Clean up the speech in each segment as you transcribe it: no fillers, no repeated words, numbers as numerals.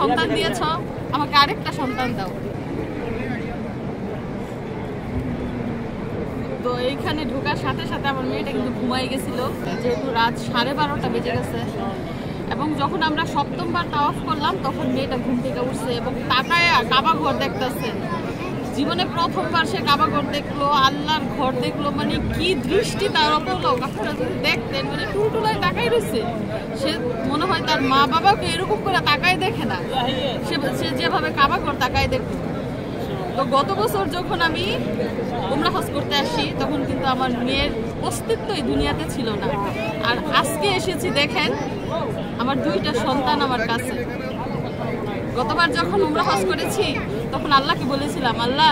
সন্তান দিয়েছ, আমাকে আরেকটা সন্তান দাও। তো এইখানে ঢোকার সাথে সাথে আমার মেয়েটা কিন্তু ঘুমাই গেছিল, যেহেতু রাত 12:30 বেজে গেছে। এবং যখন আমরা সপ্তমবার তাওয়াফ করলাম তখন মেয়েটা ঘুম থেকে উঠছে এবং তাকায় কাবা ঘর দেখতেছে। জীবনে প্রথমবার সে কাবা ঘর দেখলো, আল্লাহর ঘর দেখলো। মানে কি দৃষ্টি তার ওপর, আপনারা যদি দেখতেন, মানে টুলটুলায় তাকাই রয়েছে। সে মনে হয় তার মা বাবাকে এরকম করে তাকায় দেখে না, সে যেভাবে কাবা ঘর তাকায় দেখতো। তো গত বছর যখন আমি উমরা হজ করতে আসি তখন কিন্তু আমার মেয়ের অস্তিত্বই দুনিয়াতে ছিল না। আর আজকে এসেছি, দেখেন আমার দুইটা সন্তান আমার কাছে। গতবার যখন উমরা হজ করেছি তখন আল্লাহকে বলেছিলাম, আল্লাহ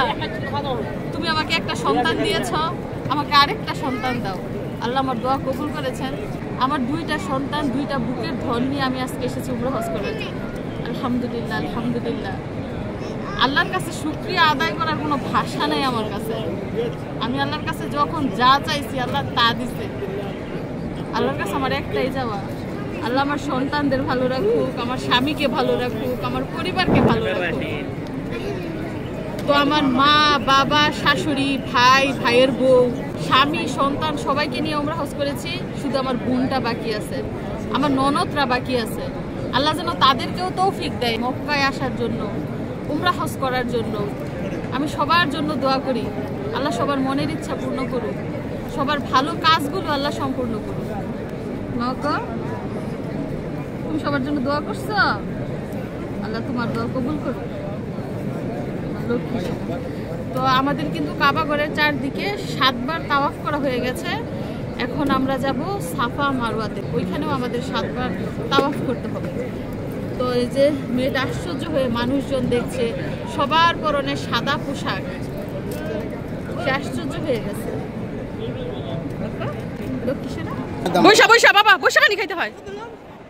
তুমি আমাকে একটা সন্তান দিয়েছ, আমাকে আরেকটা সন্তান দাও। আল্লাহ আমার দোয়া কবুল করেছেন। আমার দুইটা সন্তান, দুইটা বুকের ধন নিয়ে আমি আজকে এসেছি উমরা হজ করার জন্য। আলহামদুলিল্লাহ, আলহামদুলিল্লাহ। আল্লাহর কাছে শুকরিয়া আদায় করার কোনো ভাষা নেই আমার কাছে। আমি আল্লাহর কাছে যখন যা চাইছি আল্লাহ তা দিছে। আল্লাহর কাছে আমার একটাই যাওয়া, আল্লাহ আমার সন্তানদের ভালো রাখুক, আমার স্বামীকে ভালো রাখুক, আমার পরিবারকে ভালো রাখুক। তো আমার মা বাবা, শাশুড়ি, ভাই, ভাইয়ের বউ, স্বামী, সন্তান সবাইকে নিয়ে উমরা হজ করেছি। শুধু আমার বোনটা বাকি আছে, আমার ননদরা বাকি আছে। আল্লাহ যেন তাদেরকেও তৌফিক দেয় মক্কায় আসার জন্য, উমরা হজ করার জন্য। আমি সবার জন্য দোয়া করি, আল্লাহ সবার মনের ইচ্ছা পূর্ণ করুক, সবার ভালো কাজগুলো আল্লাহ সম্পূর্ণ করুক। মক্কা তুমি সবার জন্য দোয়া করছো, আল্লাহ তোমার দোয়া কবুল করুক। তো আমাদের কিন্তু কাবা ঘরের চারদিকে 7 বার তাওয়াফ করা হয়ে গেছে। এখন আমরা যাব সাফা মারওয়াতে, ওইখানেও আমাদের 7 বার তাওয়াফ করতে হবে। তো এই যে মেয়েটা আশ্চর্য হয়ে মানুষজন দেখছে, সবার পরনে সাদা পোশাক, সে আশ্চর্য হয়ে গেছে। বৈশা বৈশা বাবা, বৈশা পানি খাইতে হয়।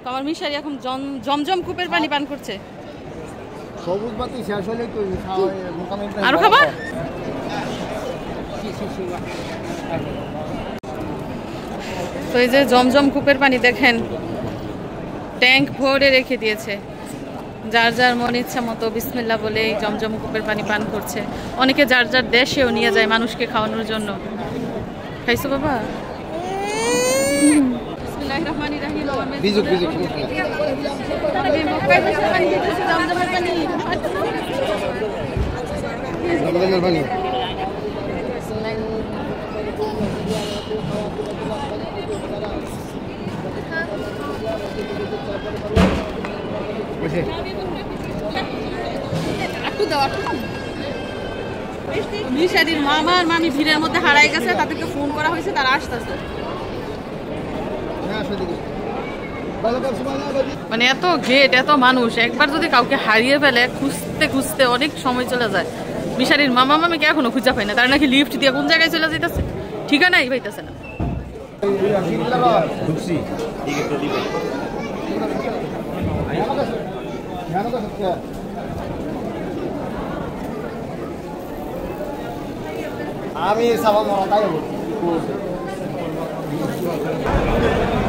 তো আমার মিশারি এখন জমজম কূপের পানি পান করছে। সবুজ বাতি শেষ হলে তো আরো খাবার। তো এই যে জমজম কূপের পানি দেখেন, ট্যাঙ্ক ভরে রেখে দিয়েছে। যার যার মন ইচ্ছা মতো বিসমিল্লাহ বলে এই জমজম কূপের পানি পান করছে। অনেকে যার যার দেশেও নিয়ে যায় মানুষকে খাওয়ানোর জন্য। খাইছো বাবা? বিসমিল্লাহির রহমানির রহিম। বিজুক বিজুক আমি মক্কায় বসে পানি খেতেছি, জমজমের পানি। জমজমের পানি। মিশারির মামা আর মামি ভিড়ের মধ্যে হারাই গেছে, তাদেরকে ফোন করা হয়েছে, তারা আসতেছে। মানে এত গেট, এত মানুষ, একবার যদি কাউকে হারিয়ে ফেলে খুঁজতে খুঁজতে অনেক সময় চলে যায়। মিশারির মামা মামিকে এখনো খুঁজে পাই না, তারা নাকি লিফট দিয়ে কোন জায়গায় চলে যেতেছে, ঠিকানাই পাইতেছে না।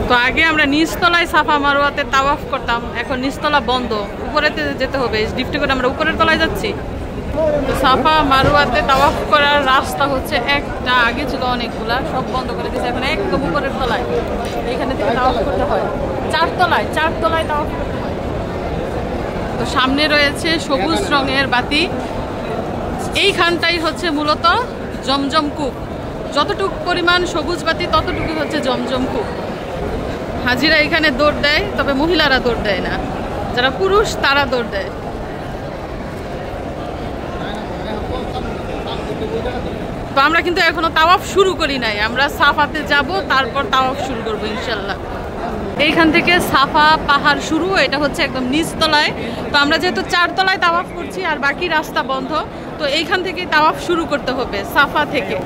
তো আগে আমরা নিচতলায় সাফা মারওয়াতে তাওয়াফ করতাম, এখন নিচতলা বন্ধ, উপরেতে যেতে হবে। লিফটে করে আমরা উপরের তলায় যাচ্ছি। তো সাফা মারওয়াতে তাওয়াফ করার রাস্তা হচ্ছে একটা, আগে ছিল অনেকগুলা, সব বন্ধ করে দিয়েছে। এখন একদম উপরের তলায়, এখানে থেকে তাওয়াফ করতে হয়। 4 তলায় তাওয়াফ করতে হয়। তো সামনে রয়েছে সবুজ রঙের বাতি, এইখানটাই হচ্ছে মূলত জমজম কূপ। যতটুকু পরিমাণ সবুজ বাতি ততটুকু হচ্ছে জমজম কূপ। হাজিরা এখানে দৌড় দেয়, তবে মহিলারা দৌড় দেয় না, যারা পুরুষ তারা দৌড় দেয়। তো আমরা কিন্তু এখনো তাওয়াফ শুরু করি নাই, আমরা সাফাতে যাব, তারপর তাওয়াফ শুরু করবো ইনশাল্লাহ। এইখান থেকে সাফা পাহাড় শুরু, এটা হচ্ছে একদম নিচতলায়। তো আমরা যেহেতু 4 তলায় তাওয়াফ করছি আর বাকি রাস্তা বন্ধ, তো এইখান থেকেই তাওয়াফ শুরু করতে হবে, সাফা থেকে।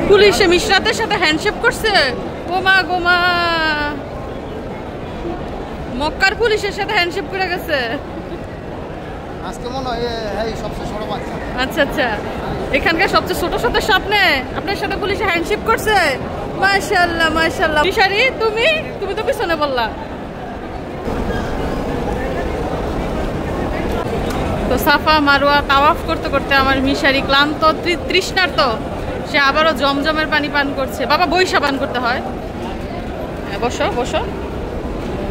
পুলিশে মিশরাতের সাথে হ্যান্ডশেক করছে। গোমা গোমা, মক্কার পুলিশের সাথে হ্যান্ডশেক করে গেছে। আজকে মনে হয় এই সবচেয়ে ছোট বাচ্চা। আচ্ছা আচ্ছা, এখানকার সবচেয়ে ছোট ছোট স্বপ্নে আপনার সাথে পুলিশে হ্যান্ডশিপ করছে। মাশাআল্লাহ মাশাআল্লাহ। মিশারি তুমি তো পিছনে বললা। তো সাফা মারওয়া তাওয়াফ করতে করতে আমার মিশারি ক্লান্ত তৃষ্ণার্ত, সে আবারও জমজমের পানি পান করছে। বাবা বৈশা পান করতে হয়। বসো বসো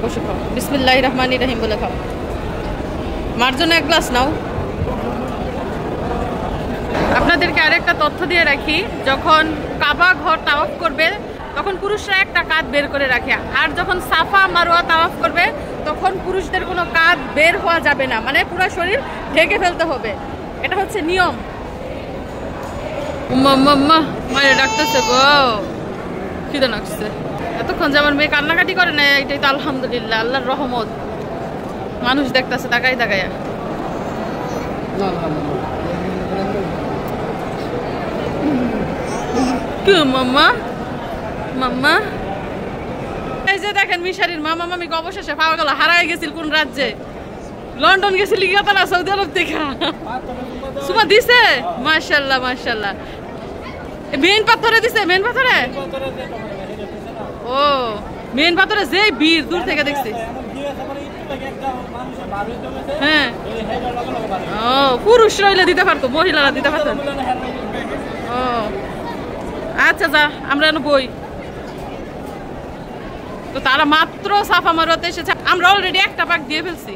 বসো, খাও। বিসমিল্লাহির রহমানির রহিম বলে খাও। মার জন্য এক গ্লাস নাও। আপনাদেরকে আরেকটা তথ্য দিয়ে রাখি, যখন কাবা ঘর তাওয়াফ করবে তখন পুরুষরা একটা কাঁধ বের করে রাখে, আর যখন সাফা মারওয়া তাওয়াফ করবে তখন পুরুষদের কোনো কাঁধ বের হওয়া যাবে না, মানে পুরো শরীর ঢেকে ফেলতে হবে। এটা হচ্ছে নিয়ম। মায়ের ডাকতেছে গো, খিদে লাগছে। এতক্ষণ যে আমার মেয়ে কান্নাকাটি করে না, এটাই তো আলহামদুলিল্লাহ, আল্লাহর রহমত। মানুষ দেখতেছে তাকাই তাকাইয়া। কি মাম্মা মাম্মা, এই যে দেখেন মিশারির মামা মামিকে অবশেষে পাওয়া গেল। হারাই গেছিল কোন রাজ্যে? লন্ডন গেছিল কি কথা না, সৌদি আরব থেকে সুমা দিছে। মাশাআল্লাহ মাশাআল্লাহ। মেন পাথরে দিছে? মেন পাথরে? ও মেন পাথরে যে বীর দূর থেকে দেখছি। হ্যাঁ, ও পুরুষ রইলে দিতে পারতো, মহিলারা দিতে পারতেন। ও আচ্ছা, যা আমরা বই। তো তারা মাত্র সাফা মারওয়াতে এসেছে, আমরা অলরেডি একটা পাক দিয়ে ফেলছি।